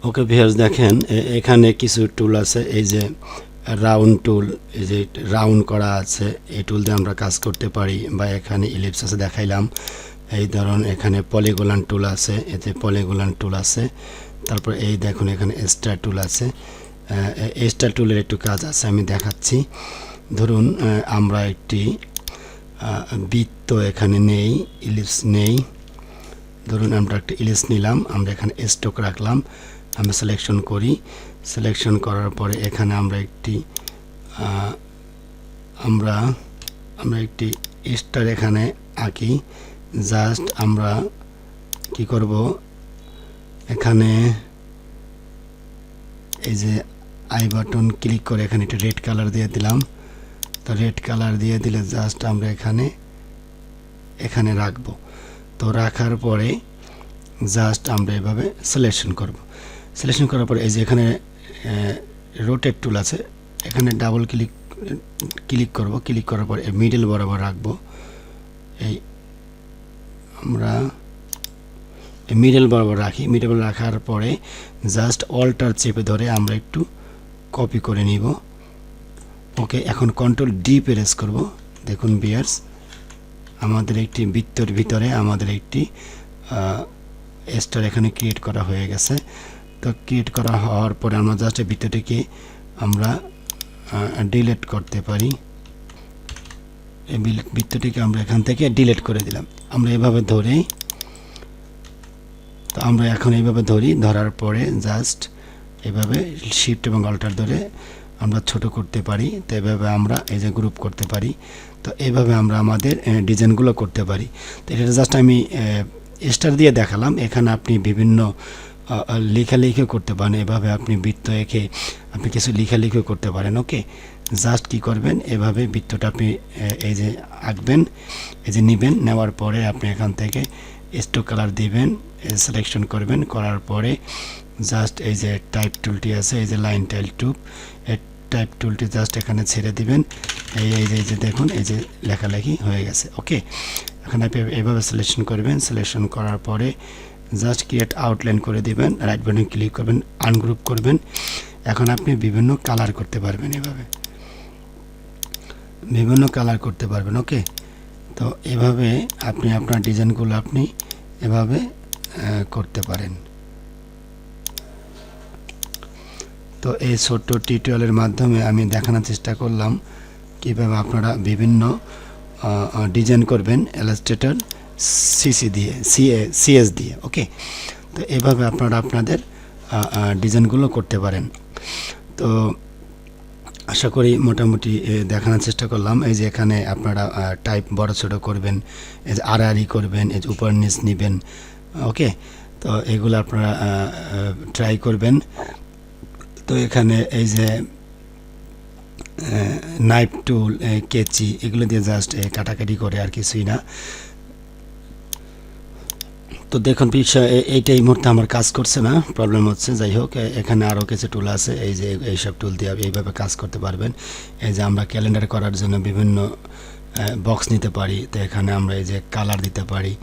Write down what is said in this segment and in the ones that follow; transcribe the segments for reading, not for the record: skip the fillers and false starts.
Okay viewers, দেখেন এখানে কিছু টুল আছে। এই যে রাউন্ড টুল, এই যে রাউন্ড করা আছে, এই টুল দিয়ে আমরা কাজ করতে পারি। বা এখানে ইলিপস আছে, দেখাইলাম। এই ধরুন এখানে পলিগোলান টুল আছে, এতে পলিগোলান টুল আছে। তারপর এই দেখুন এখানে স্টার টুল আছে। স্টার টুলের একটু কাজ আছে, আমি দেখাচ্ছি। ধরুন আমরা একটি বৃত্ত এখানে নেই, ইলিপস নেই। ধরুন আমরা একটা ইলিপস নিলাম, আমরা এখানে স্ট্রোক রাখলাম, আমরা সিলেকশন করি। সিলেকশন করার পরে এখানে আমরা একটি স্টার এখানে আঁকি। জাস্ট আমরা কি করব, এখানে এই যে আই বাটন ক্লিক করে এখানে একটা রেড কালার দিয়ে দিলাম। তো রেড কালার দিয়ে দিলে জাস্ট আমরা এখানে রাখবো। তো রাখার পরে জাস্ট আমরা এভাবে সিলেকশন করব। সিলেকশন করার পরে এই যে এখানে রোটেট টুল আছে, এখানে ডাবল ক্লিক করব। ক্লিক করার পর মিডল বরাবর রাখবো। এই আমরা মিডল বরাবর রাখি। মিডল রাখার পরে জাস্ট অল্টার চেপে ধরে আমরা একটু কপি করে নিব। ওকে, এখন কন্ট্রোল ডি প্রেস করব। দেখুন ভিউয়ার্স, আমাদের একটি বৃত্তের ভিতরে আমাদের একটি স্টার এখানে ক্রিয়েট করা হয়ে গেছে। তো ক্রিয়েট করা হওয়ার পরে আমরা জাস্ট এই বৃত্তটিকে আমরা ডিলিট করতে পারি। এই বৃত্তটিকে আমরা এখান থেকে ডিলিট করে দিলাম। আমরা এভাবে ধরে, তো আমরা এখন এইভাবে ধরি। ধরার পরে জাস্ট এভাবে শিফট এবং অল্টার ধরে আমরা ছোট করতে পারি। তো এভাবে আমরা এই যে গ্রুপ করতে পারি। তো এইভাবে আমরা আমাদের ডিজাইনগুলো করতে পারি। তো এটা জাস্ট আমি স্টার দিয়ে দেখালাম। এখানে আপনি বিভিন্ন লেখালেখিও করতে পারেন। এভাবে আপনি বৃত্ত এঁকে আপনি কিছু লেখালেখিও করতে পারেন। ওকে, জাস্ট কি করবেন, এভাবে বৃত্তটা আপনি এই যে আঁকবেন, এই যে নেবেন। নেওয়ার পরে আপনি এখান থেকে স্ট্রোক কালার দিবেন, সিলেকশন করবেন। করার পরে জাস্ট এই যে টাইপ টুলটি আছে, এই যে লাইন টাইল টুল, এই টাইপ টুলটি জাস্ট এখানে ছেড়ে দিবেন। এই যে দেখুন, এই যে লেখালেখি হয়ে গেছে। ওকে, এখন আপনি এভাবে সিলেকশন করবেন। সিলেকশন করার পরে জাস্ট ক্রিয়েট আউটলাইন করে দিবেন। রাইট বাটন ক্লিক করবেন, আনগ্রুপ করবেন। এখন আপনি বিভিন্ন কালার করতে পারবেন, এভাবে বিভিন্ন কালার করতে পারবেন। ওকে, তো এভাবে আপনি আপনার ডিজাইনগুলো আপনি এভাবে করতে পারেন। তো এই ছোট্ট টিউটোরিয়ালের মাধ্যমে আমি দেখানোর চেষ্টা করলাম কীভাবে আপনারা বিভিন্ন ডিজাইন করবেন ইলাস্ট্রেটর CS দিয়ে। ওকে, তো এভাবে আপনারা আপনাদের ডিজাইনগুলো করতে পারেন। তো আশা করি মোটামুটি দেখানোর চেষ্টা করলাম। এই যে এখানে আপনারা টাইপ বড় ছোটো করবেন, এই যে আড়াআড়ি করবেন, এই যে উপর নিচ নেবেন। ওকে, তো এগুলো আপনারা ট্রাই করবেন। তো এখানে এই যে নাইফ টুল, কেচি, এগুলো দিয়ে জাস্ট কাটাকাটি করে, আর কিছুই না। তো দেখুন এইটাই মুহূর্তে আমার কাজ করছে না, প্রবলেম হচ্ছে। যাই হোক, এখানে আরও কিছু টুল আছে। এই যে এইসব টুল দিয়ে এইভাবে কাজ করতে পারবেন। এই যে আমরা ক্যালেন্ডার করার জন্য বিভিন্ন বক্স নিতে পারি। তো এখানে আমরা এই যে কালার দিতে পারি।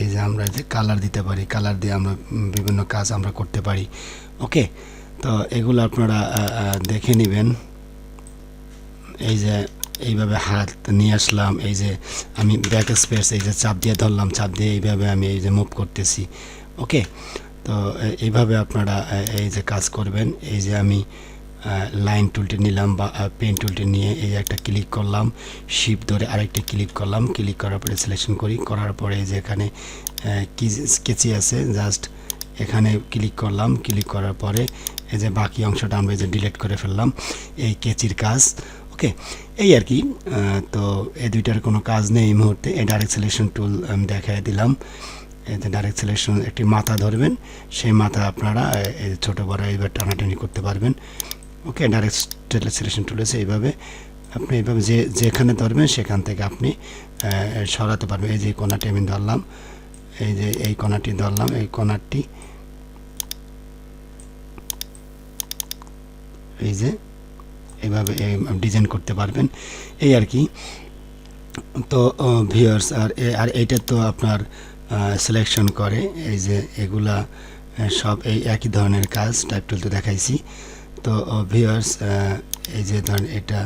এই যে আমরা যে কালার দিতে পারি, কালার দিয়ে আমরা বিভিন্ন কাজ আমরা করতে পারি। ওকে, তো এগুলো আপনারা দেখে নেবেন। এই যে এইভাবে হাত নিয়ে আসলাম, এই যে আমি ব্যাক স্পেস এই যে চাপ দিয়ে ধরলাম, চাপ দিয়ে এইভাবে আমি এই যে মুভ করতেছি। ওকে, তো এইভাবে আপনারা এই যে কাজ করবেন। এই যে আমি লাইন টুলটি নিলাম বা পেন টুলটি নিয়ে এই একটা ক্লিক করলাম, শিফট ধরে আরেকটা ক্লিক করলাম। ক্লিক করার পরে সিলেকশন করি। করার পরে এই যে এখানে কেচি আছে, জাস্ট এখানে ক্লিক করলাম। ক্লিক করার পরে এই যে বাকি অংশটা আমরা এই যে ডিলিট করে ফেললাম। এই কেচির কাজ। ওকে, এই আর কি। তো এই দুইটার কোনো কাজ নেই এই মুহূর্তে। এই ডাইরেক্ট সিলেকশন টুল আমি দেখাই দিলাম। এই যে ডাইরেক্ট সিলেকশন, একটি মাথা ধরবেন, সেই মাথা আপনারা ছোটো বড় এইভাবে টানাটানি করতে পারবেন। ওকে, ডাইরেক্ট সিলেকশন টুল আছে। এইভাবে আপনি এইভাবে যেখানে ধরবেন সেখান থেকে আপনি সরাতে পারবেন। এই যে কোণাটি আমি ধরলাম, এই যে এই কোণাটি ধরলাম, এই কোণাটি এই যে এইভাবে ডিজাইন করতে পারবেন, এই আর কি। তো ভিউয়ার্স, আর এইটা তো আপনার সিলেকশন করে, এই যে এগুলা সব এই একই ধরনের কাজ টাইপ টুলতে দেখাইছি। তো ভিউয়ার্স, এই যে ধরেন এটা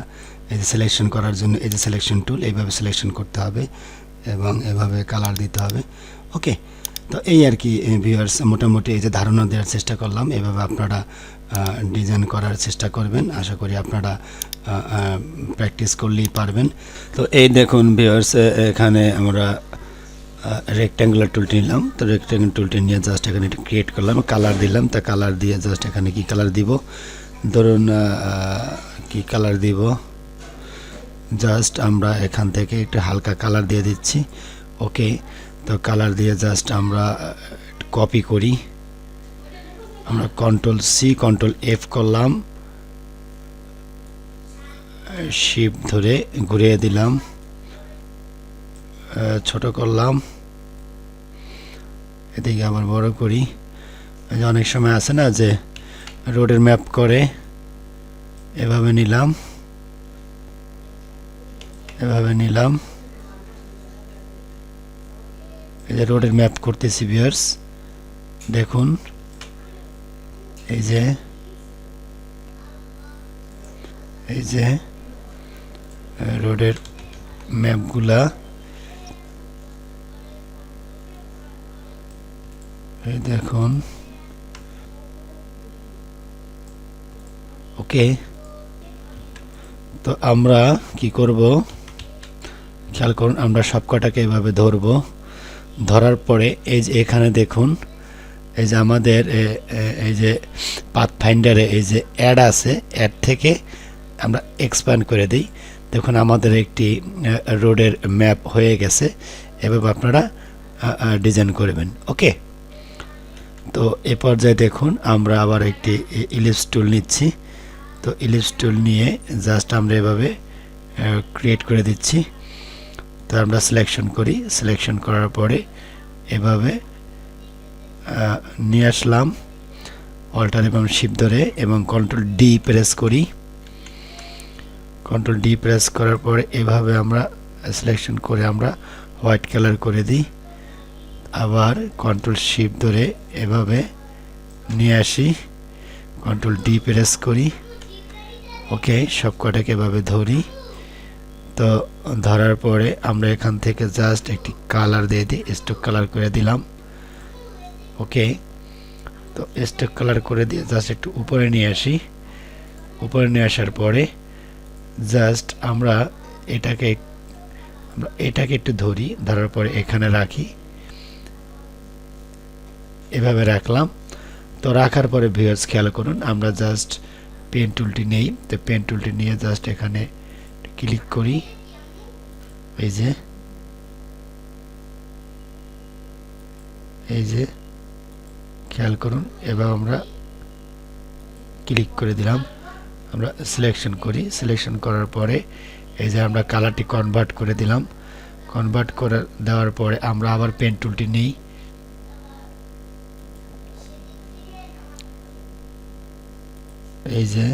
এই যে সিলেকশন করার জন্য এই যে সিলেকশন টুল এইভাবে সিলেকশন করতে হবে এবং এভাবে কালার দিতে হবে। ওকে, তো এই আর কি ভিউয়ার্স, মোটামুটি এই যে ধারণা দেওয়ার চেষ্টা করলাম, এভাবে আপনারা ডিজাইন করার চেষ্টা করবেন। আশা করি আপনারা প্র্যাকটিস করলেই পারবেন। তো এই দেখুন ভিউয়ার্স, এখানে আমরা রেক্ট্যাঙ্গুলার টুলটি নিলাম। তো রেক্ট্যাঙ্গুলার টুলটি নিয়ে জাস্ট এখানে একটু ক্রিয়েট করলাম, কালার দিলাম। তা কালার দিয়ে জাস্ট এখানে কি কালার দিব, ধরুন কি কালার দিব, জাস্ট আমরা এখান থেকে একটু হালকা কালার দিয়ে দিচ্ছি। ওকে, তো কালার দিয়ে জাস্ট আমরা কপি করি। আমরা কন্ট্রোল সি কন্ট্রোল এফ করলাম, শিফট ধরে ঘুরিয়ে দিলাম, ছোট করলাম, এদিকে আবার বড় করি। অনেক সময় আছে না যে রোডের ম্যাপ করে, এভাবে নিলাম, এভাবে নিলাম, এই যে রোডের ম্যাপ করতেছি ভিউয়ার্স, দেখুন এই যে রোডের ম্যাপগুলা, এই দেখুন। ওকে, তো আমরা কি করব, খেয়াল করুন, আমরা সবকটাকে এভাবে ধরব। ধরার পরে এই যে এখানে দেখুন, এই যে আমাদের এই যে পাথ ফাইন্ডারে এই যে অ্যাড আছে, অ্যাড থেকে আমরা এক্সপ্যান্ড করে দিই। দেখুন আমাদের একটি রোডের ম্যাপ হয়ে গেছে। এভাবে আপনারা ডিজাইন করবেন। ওকে, তো এ পর্যায়ে দেখুন আমরা আবার একটি ইলিপস টুল নিচ্ছি। তো ইলিপস টুল নিয়ে জাস্ট আমরা এভাবে ক্রিয়েট করে দিচ্ছি। তো আমরা সিলেকশন করি, সিলেকশন করার পরে এভাবে নিয়ে আসলাম, অল্টার এবং শিফট ধরে এবং কন্ট্রোল ডি প্রেস করি। কন্ট্রোল ডি প্রেস করার পরে এভাবে আমরা সিলেকশন করে আমরা হোয়াইট কালার করে দিই। আবার কন্ট্রোল শিফট ধরে এভাবে নিয়ে আসি, কন্ট্রোল ডি প্রেস করি। ওকে, সব কটাকে এভাবে ধরি। তো ধরার পরে আমরা এখান থেকে জাস্ট একটি কালার দিয়ে দিই, স্ট্রোক কালার করে দিলাম। ওকে, তো স্ট্রোক কালার করে দিয়ে জাস্ট একটু উপরে নিয়ে আসি। উপরে নিয়ে আসার পরে জাস্ট আমরা এটাকে একটু ধরি, ধরার পরে এখানে রাখি, এভাবে রাখলাম। তো রাখার পরে ভিউয়ার্স খেয়াল করুন, আমরা জাস্ট পেন টুলটি নেই। তো পেন টুলটি নিয়ে জাস্ট এখানে ক্লিক করি, এই যে খেয়াল করুন, এবার আমরা ক্লিক করে দিলাম। আমরা সিলেকশন করি, সিলেকশন করার পরে এই যে আমরা কালারটি কনভার্ট করে দিলাম। কনভার্ট করে দেওয়ার পরে আমরা আবার পেন টুলটি নিই, এই যে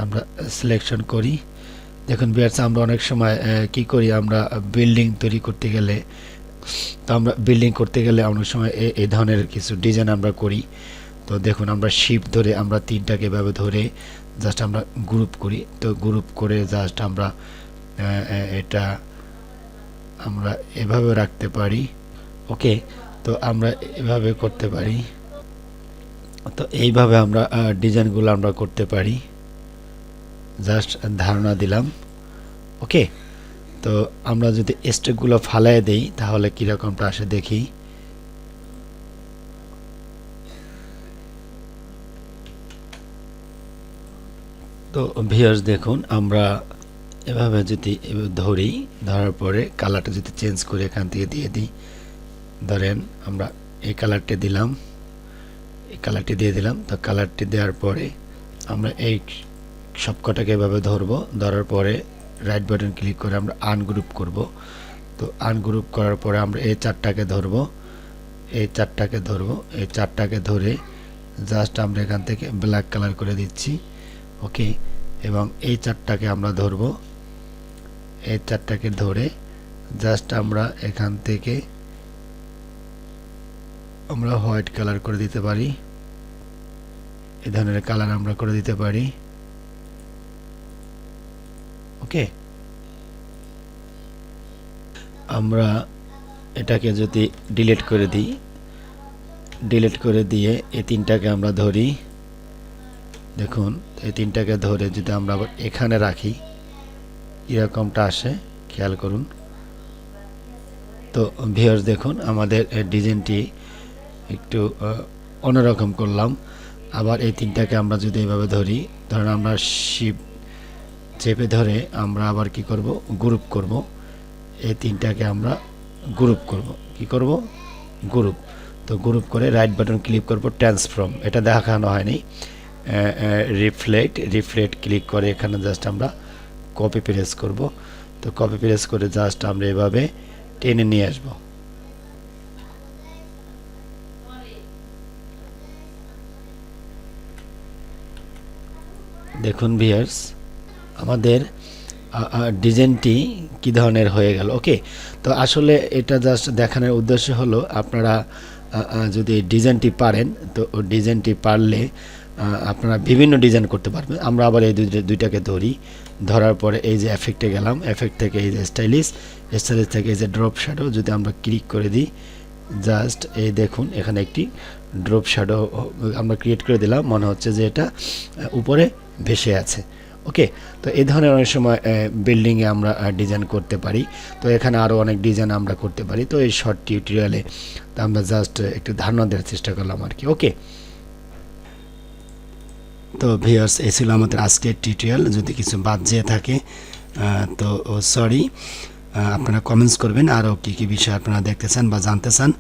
আমরা সিলেকশন করি। দেখুন ভিউয়ার্স, আমরা অনেক সময় কি করি, আমরা বিল্ডিং তৈরি করতে গেলে, তো আমরা বিল্ডিং করতে গেলে অনেক সময় এই ধরনের কিছু ডিজাইন আমরা করি। তো দেখুন আমরা শিফট ধরে আমরা তিনটাকে এভাবে ধরে জাস্ট আমরা গ্রুপ করি। তো গ্রুপ করে জাস্ট আমরা এটা আমরা এভাবে রাখতে পারি। ওকে, তো আমরা এভাবে করতে পারি। তো এইভাবে আমরা ডিজাইনগুলো আমরা করতে পারি, জাস্ট ধারণা দিলাম। ওকে, তো আমরা যদি স্ট্রোকগুলো ফালায় দেই তাহলে কীরকমটা আসে দেখি। তো ভিউয়ার্স দেখুন, আমরা এভাবে যদি ধরি, ধরার পরে কালারটা যদি চেঞ্জ করে এখান থেকে দিয়ে দিই, ধরেন আমরা এই কালারটি দিলাম, এই কালারটি দিয়ে দিলাম। তো কালারটি দেওয়ার পরে আমরা এই সবকটাকে এভাবে ধরবো, ধরার পরে রাইট বাটন ক্লিক করে আমরা আনগ্রুপ করব। তো আনগ্রুপ করার পরে আমরা এই চারটাকে ধরবো, এই চারটাকে ধরে জাস্ট আমরা এখান থেকে ব্ল্যাক কালার করে দিচ্ছি। ওকে, এবং এই চারটাকে আমরা ধরব। এই চারটাকে ধরে জাস্ট আমরা এখান থেকে আমরা হোয়াইট কালার করে দিতে পারি, এই ধরনের কালার আমরা করে দিতে পারি। ওকে, আমরা এটাকে যদি ডিলিট করে দিই, ডিলিট করে দিয়ে এই তিনটাকে আমরা ধরি, দেখুন এই তিনটাকে ধরে যদি আমরা আবার এখানে রাখি এরকমটা আসে, খেয়াল করুন। তো ভিউয়ার্স দেখুন আমাদের ডিজাইনটি একটু অন্যরকম করলাম। আবার এই তিনটাকে আমরা যদি এইভাবে ধরি, ধরুন আমরা শিপ চেপে ধরে আমরা আবার কি করব, গ্রুপ করব। এই তিনটাকে আমরা গ্রুপ করব, কি করব, গ্রুপ। তো গ্রুপ করে রাইট বাটন ক্লিক করব, ট্রান্সফর্ম, এটা দেখানো হয়নি। রিফ্লেক্ট ক্লিক করে এখানে জাস্ট আমরা কপি পেস্ট করব। তো কপি পেস্ট করে জাস্ট আমরা এভাবে টেনে নিয়ে আসব। দেখুন ভিউয়ার্স আমাদের ডিজাইনটি কি ধরনের হয়ে গেল। ওকে, তো আসলে এটা জাস্ট দেখানোর উদ্দেশ্য হলো আপনারা যদি ডিজাইনটি পারেন, তো ডিজাইনটি পারলে আপনারা বিভিন্ন ডিজাইন করতে পারবেন। আমরা আবার এই দুইটাকে ধরি, ধরার পরে এই যে এফেক্টে গেলাম, এফেক্ট থেকে এই যে স্টাইলিশ থেকে এই যে ড্রপ শ্যাডো যদি আমরা ক্লিক করে দিই, জাস্ট এই দেখুন এখানে একটি ড্রপ শ্যাডো আমরা ক্রিয়েট করে দিলাম, মনে হচ্ছে যে এটা উপরে ভেসে আছে। ওকে, তো এই ধরনের অনেক সময় বিল্ডিংয়ে আমরা ডিজাইন করতে পারি। তো এখানে আরও অনেক ডিজাইন আমরা করতে পারি। তো এই শর্ট টিউটোরিয়ালে তো আমরা জাস্ট একটু ধারণা দেওয়ার চেষ্টা করলাম আর কি। ওকে, তো ভিউয়ার্স এই ছিল আমাদের আজকের টিউটোরিয়াল। যদি কিছু বাদ যেয়ে থাকে তো সরি, আপনারা কমেন্টস করবেন আরও কী কী বিষয় আপনারা দেখতে চান বা জানতে চান।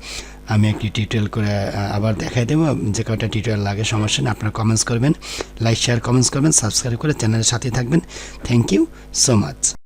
আমি একটি টিউটোরিয়াল করে আবার দেখাই দেবো, যে কয়টা টিউটোরিয়াল লাগে সমস্যা নেই, আপনারা কমেন্টস করবেন, লাইক শেয়ার কমেন্টস করবেন, সাবস্ক্রাইব করে চ্যানেলের সাথে থাকবেন। Thank you so much.